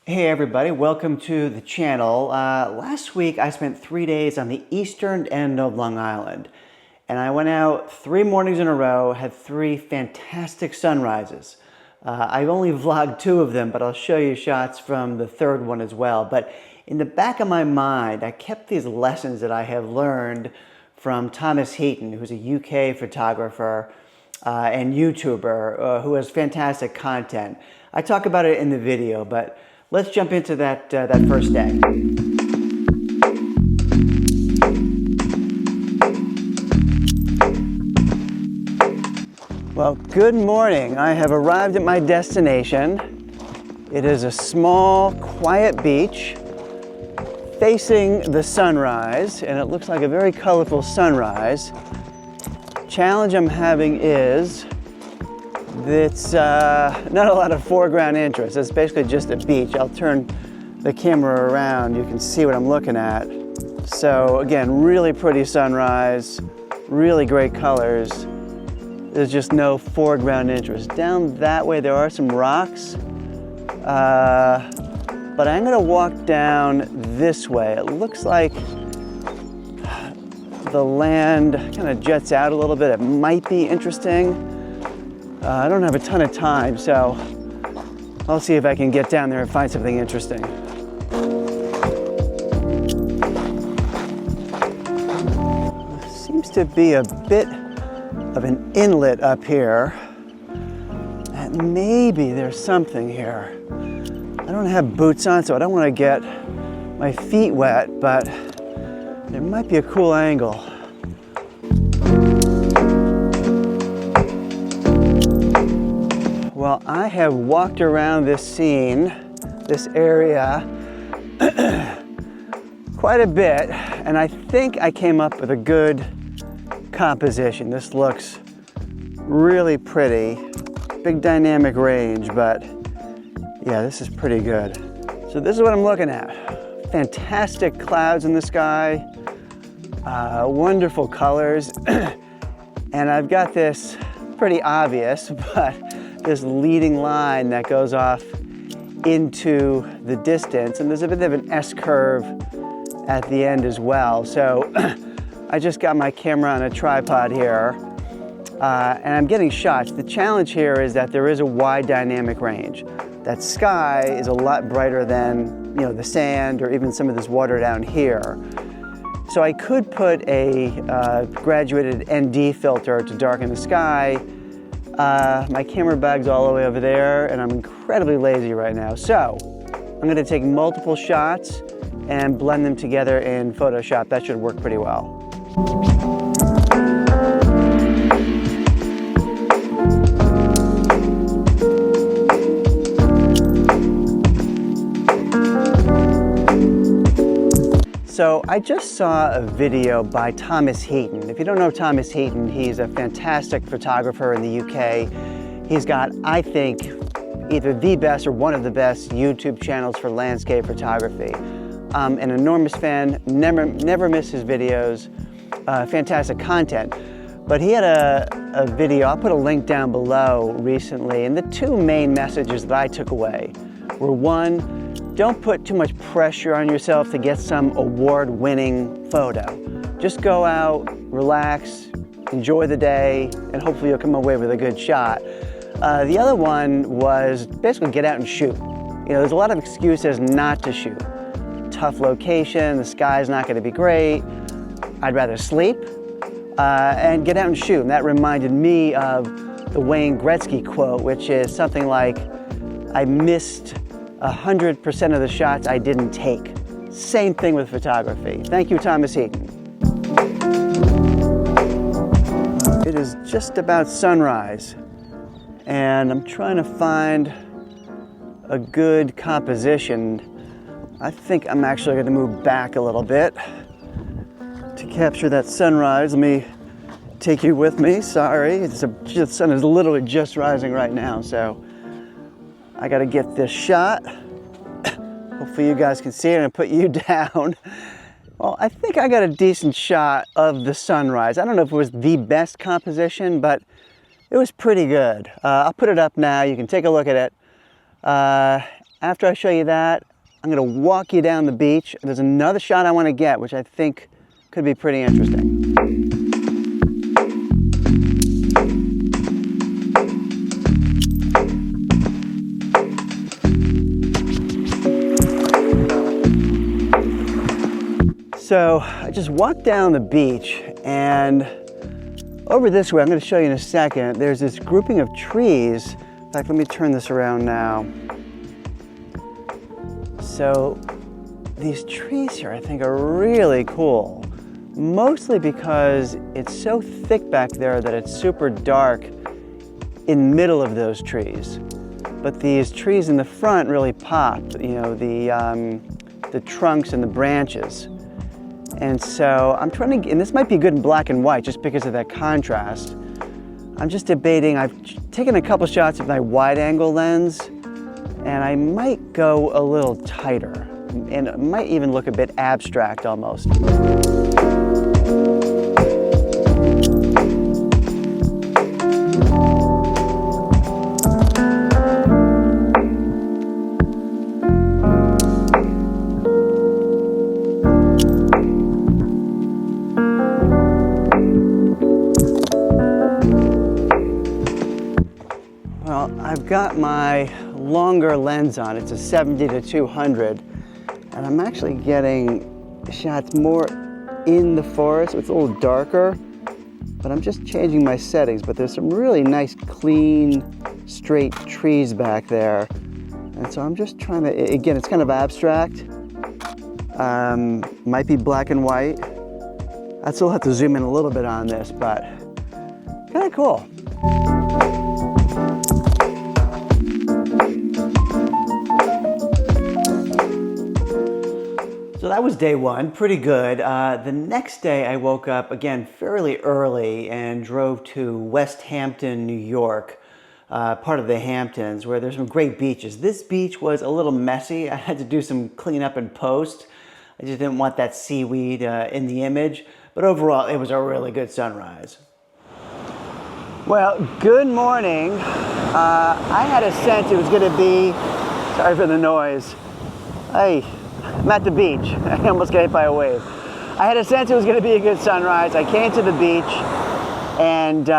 Hey everybody, welcome to the channel. Last week I spent 3 days on the eastern end of Long Island, and I went out 3 mornings in a row, had 3 fantastic sunrises. I've only vlogged 2 of them, but I'll show you shots from the 3rd one as well. But in the back of my mind, I kept these lessons that I have learned from Thomas Heaton, who's a UK photographer and YouTuber who has fantastic content. I talk about it in the video, but let's jump into that first day. Well, good morning. I have arrived at my destination. It is a small, quiet beach facing the sunrise, and it looks like a very colorful sunrise. Challenge I'm having is it's not a lot of foreground interest. It's basically just a beach. I'll turn the camera around. You can see what I'm looking at. So again, really pretty sunrise, really great colors. There's just no foreground interest. Down that way there are some rocks, but I'm gonna walk down this way. It looks like the land kind of jets out a little bit. It might be interesting. I don't have a ton of time, so I'll see if I can get down there and find something interesting. There seems to be a bit of an inlet up here, and maybe there's something here. I don't have boots on, so I don't want to get my feet wet, but there might be a cool angle. Well, I have walked around this scene, this area, quite a bit, and I think I came up with a good composition. This looks really pretty. Big dynamic range, but yeah, this is pretty good. So this is what I'm looking at. Fantastic clouds in the sky, wonderful colors, and I've got this pretty obvious, but this leading line that goes off into the distance, and there's a bit of an S-curve at the end as well. So I just got my camera on a tripod here, and I'm getting shots. The challenge here is that there is a wide dynamic range. That sky is a lot brighter than, you know, the sand or even some of this water down here. So I could put a graduated ND filter to darken the sky. My camera bag's all the way over there, and I'm incredibly lazy right now. So I'm gonna take multiple shots and blend them together in Photoshop. That should work pretty well. So I just saw a video by Thomas Heaton. If you don't know Thomas Heaton, he's a fantastic photographer in the UK. He's got, I think, either the best or one of the best YouTube channels for landscape photography. An enormous fan, never miss his videos, fantastic content. But he had a video, I'll put a link down below recently, and the 2 main messages that I took away were: 1, don't put too much pressure on yourself to get some award-winning photo. Just go out, relax, enjoy the day, and hopefully you'll come away with a good shot. The other one was basically get out and shoot. You know, there's a lot of excuses not to shoot. Tough location, the sky's not gonna be great, I'd rather sleep, and get out and shoot. And that reminded me of the Wayne Gretzky quote, which is something like, I missed 100% of the shots I didn't take. Same thing with photography. Thank you, Thomas Heaton. It is just about sunrise, and I'm trying to find a good composition. I think I'm actually going to move back a little bit to capture that sunrise. Let me take you with me. Sorry, the sun is literally just rising right now, so I got to get this shot. Hopefully you guys can see it, and put you down. Well, I think I got a decent shot of the sunrise. I don't know if it was the best composition, but it was pretty good. I'll put it up now. You can take a look at it. after I show you that, I'm gonna walk you down the beach. There's another shot I wanna get, which I think could be pretty interesting. So I just walked down the beach, and over this way, I'm going to show you in a second, there's this grouping of trees. In fact, let me turn this around now. So these trees here I think are really cool, mostly because it's so thick back there that it's super dark in the middle of those trees. But these trees in the front really pop, you know, the trunks and the branches. And so I'm trying to, and this might be good in black and white just because of that contrast. I'm just debating, I've taken a couple shots with my wide angle lens, and I might go a little tighter, and it might even look a bit abstract almost. I've got my longer lens on. It's a 70-200, and I'm actually getting shots more in the forest. It's a little darker, but I'm just changing my settings. But there's some really nice, clean, straight trees back there. And so I'm just trying to, again, it's kind of abstract. Might be black and white. I still have to zoom in a little bit on this, but kind of cool. So that was day one, pretty good. The next day I woke up, again, fairly early and drove to West Hampton, New York, part of the Hamptons, where there's some great beaches. This beach was a little messy. I had to do some cleanup and post. I just didn't want that seaweed in the image, but overall it was a really good sunrise. Well, good morning. I had a sense it was gonna be, sorry for the noise. Hey. I'm at the beach. I almost got hit by a wave. I had a sense it was going to be a good sunrise. I came to the beach, and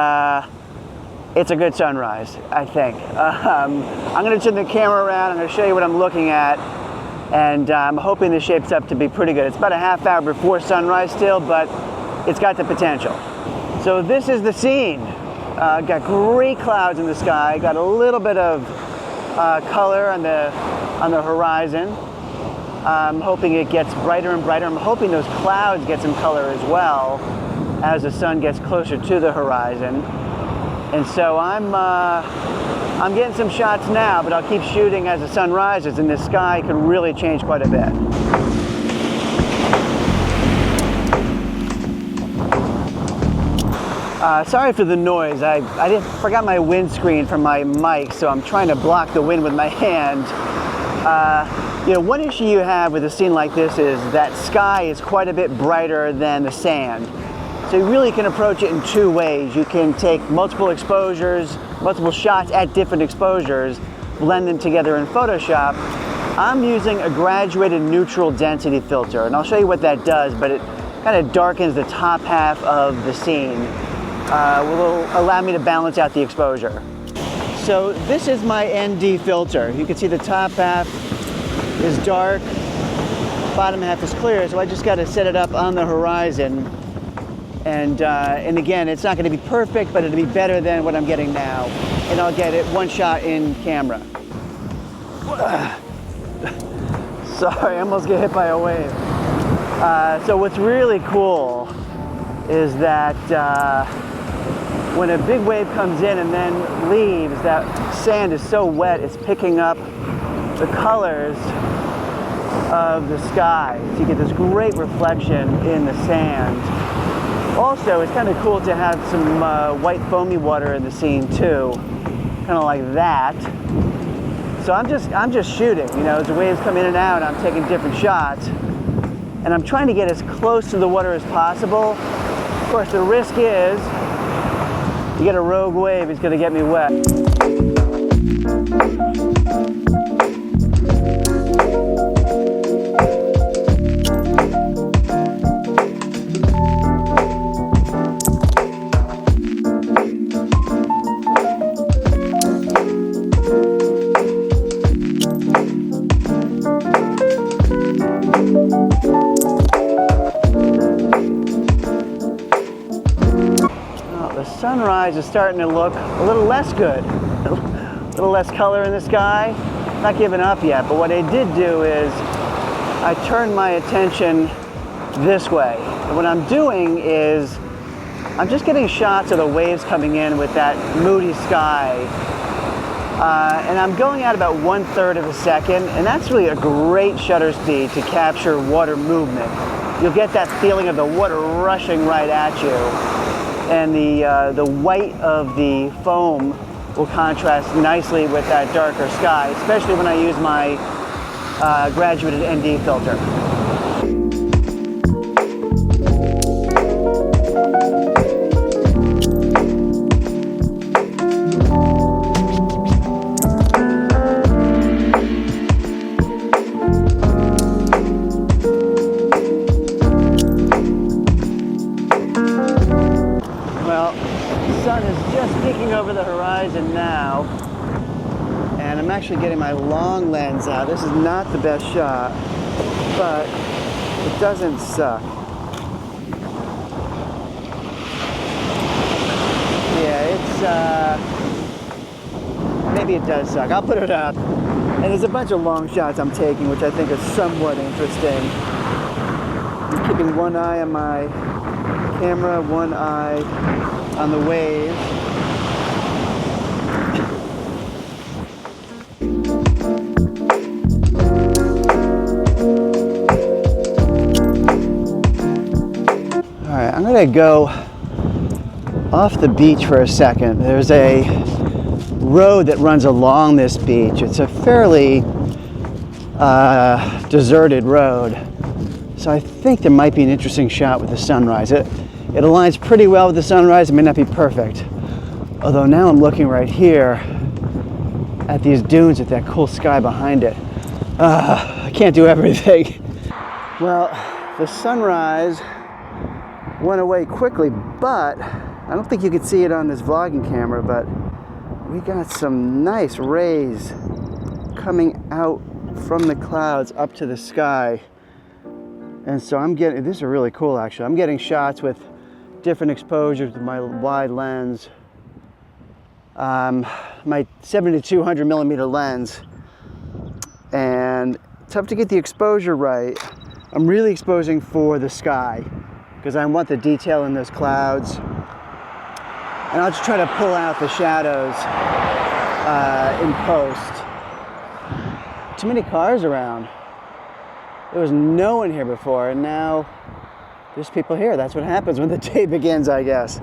it's a good sunrise, I think. I'm going to turn the camera around. I'm going to show you what I'm looking at, and I'm hoping this shapes up to be pretty good. It's about a half hour before sunrise still, but it's got the potential. So this is the scene. Got gray clouds in the sky. Got a little bit of color on the horizon. I'm hoping it gets brighter and brighter. I'm hoping those clouds get some color as well as the sun gets closer to the horizon. And so I'm getting some shots now, but I'll keep shooting as the sun rises, and the sky could really change quite a bit. Sorry for the noise. I forgot my windscreen from my mic, so I'm trying to block the wind with my hand. You know, one issue you have with a scene like this is that sky is quite a bit brighter than the sand. So you really can approach it in two ways. You can take multiple exposures, multiple shots at different exposures, blend them together in Photoshop. I'm using a graduated neutral density filter, and I'll show you what that does, but it kind of darkens the top half of the scene. Will allow me to balance out the exposure. So this is my ND filter. You can see the top half is dark, bottom half is clear, so I just got to set it up on the horizon. And again, it's not going to be perfect, but it'll be better than what I'm getting now. And I'll get it one shot in camera. Sorry, I almost get hit by a wave. So what's really cool is that when a big wave comes in and then leaves, that sand is so wet, it's picking up the colors of the sky. So you get this great reflection in the sand. Also, it's kind of cool to have some white foamy water in the scene too, kind of like that. So I'm just shooting, you know, as the waves come in and out, I'm taking different shots, and I'm trying to get as close to the water as possible. Of course, the risk is you get a rogue wave, it's going to get me wet. sunrise is starting to look a little less good. A little less color in the sky. Not giving up yet, but what I did do is I turned my attention this way. And what I'm doing is I'm just getting shots of the waves coming in with that moody sky. And I'm going at about 1/3 of a second, and that's really a great shutter speed to capture water movement. You'll get that feeling of the water rushing right at you, and the white of the foam will contrast nicely with that darker sky, especially when I use my graduated ND filter. Over the horizon now, and I'm actually getting my long lens out. This is not the best shot, but it doesn't suck. Yeah, it's maybe it does suck. I'll put it up. And there's a bunch of long shots I'm taking, which I think is somewhat interesting. I'm keeping one eye on my camera, one eye on the waves. I'm gonna go off the beach for a second. There's a road that runs along this beach. It's a fairly deserted road. So I think there might be an interesting shot with the sunrise. It aligns pretty well with the sunrise. It may not be perfect. Although now I'm looking right here at these dunes with that cool sky behind it. I can't do everything. Well, the sunrise went away quickly, but I don't think you could see it on this vlogging camera, but we got some nice rays coming out from the clouds up to the sky. And so I'm getting, these are really cool actually. I'm getting shots with different exposures with my wide lens. My 70-200 millimeter lens. And tough to get the exposure right. I'm really exposing for the sky, because I want the detail in those clouds. And I'll just try to pull out the shadows in post. Too many cars around. There was no one here before, and now there's people here. That's what happens when the day begins, I guess.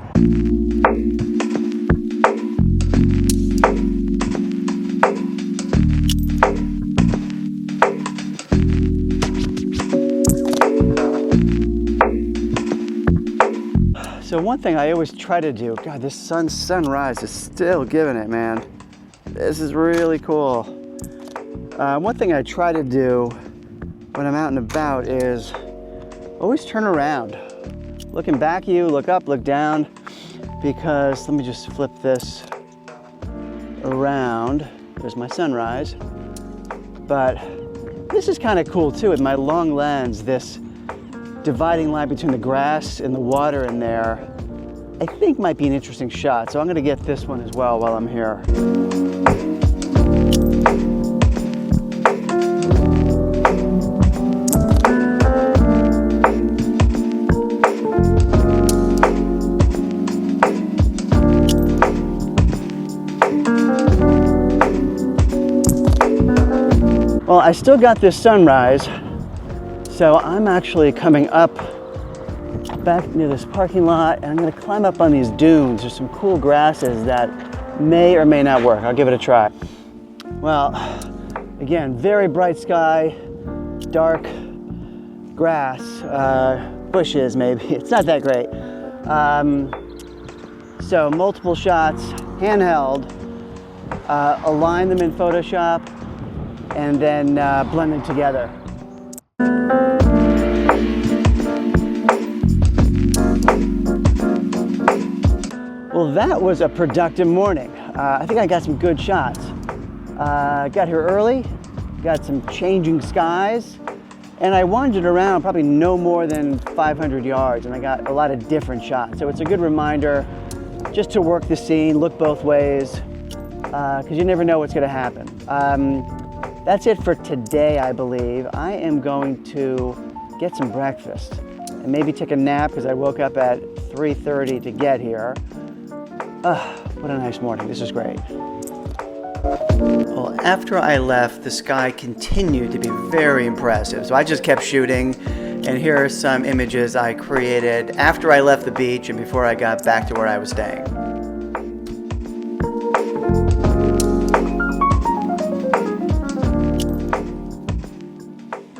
So one thing I always try to do, God, this sunrise is still giving it, man. This is really cool. One thing I try to do when I'm out and about is always turn around. Looking back at you, look up, look down, because let me just flip this around. There's my sunrise. But this is kind of cool too, with my long lens, this dividing line between the grass and the water in there, I think might be an interesting shot. So I'm gonna get this one as well while I'm here. Well, I still got this sunrise, so I'm actually coming up back near this parking lot, and I'm gonna climb up on these dunes. There's some cool grasses that may or may not work. I'll give it a try. Well, again, very bright sky, dark grass, bushes maybe. It's not that great. So multiple shots, handheld, align them in Photoshop, and then blend them together. Well, that was a productive morning. I think I got some good shots. Got here early, got some changing skies, and I wandered around probably no more than 500 yards, and I got a lot of different shots. So it's a good reminder just to work the scene, look both ways, because you never know what's going to happen. That's it for today, I believe. I am going to get some breakfast and maybe take a nap because I woke up at 3:30 to get here. What a nice morning. This is great. Well, after I left, the sky continued to be very impressive. So I just kept shooting, and here are some images I created after I left the beach and before I got back to where I was staying.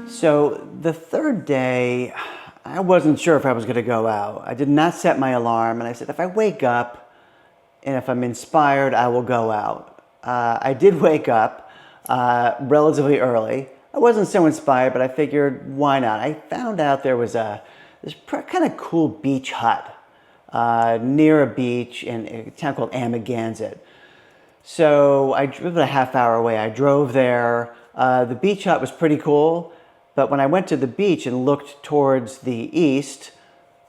So the third day, I wasn't sure if I was going to go out. I did not set my alarm, and I said, if I wake up and if I'm inspired, I will go out. I did wake up relatively early. I wasn't so inspired, but I figured, why not? I found out there was this kind of cool beach hut near a beach in a town called Amagansett. So I drove a half hour away. I drove there. The beach hut was pretty cool, but when I went to the beach and looked towards the east,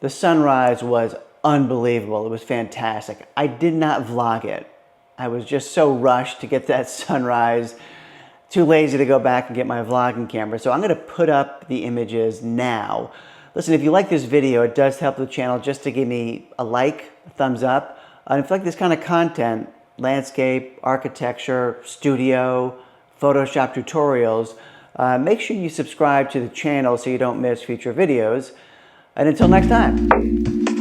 the sunrise was unbelievable. It was fantastic. I did not vlog it. I was just so rushed to get that sunrise, too lazy to go back and get my vlogging camera. So I'm going to put up the images now. Listen, if you like this video, it does help the channel just to give me a like, a thumbs up. And if you like this kind of content, landscape, architecture, studio, Photoshop tutorials, make sure you subscribe to the channel so you don't miss future videos. And until next time.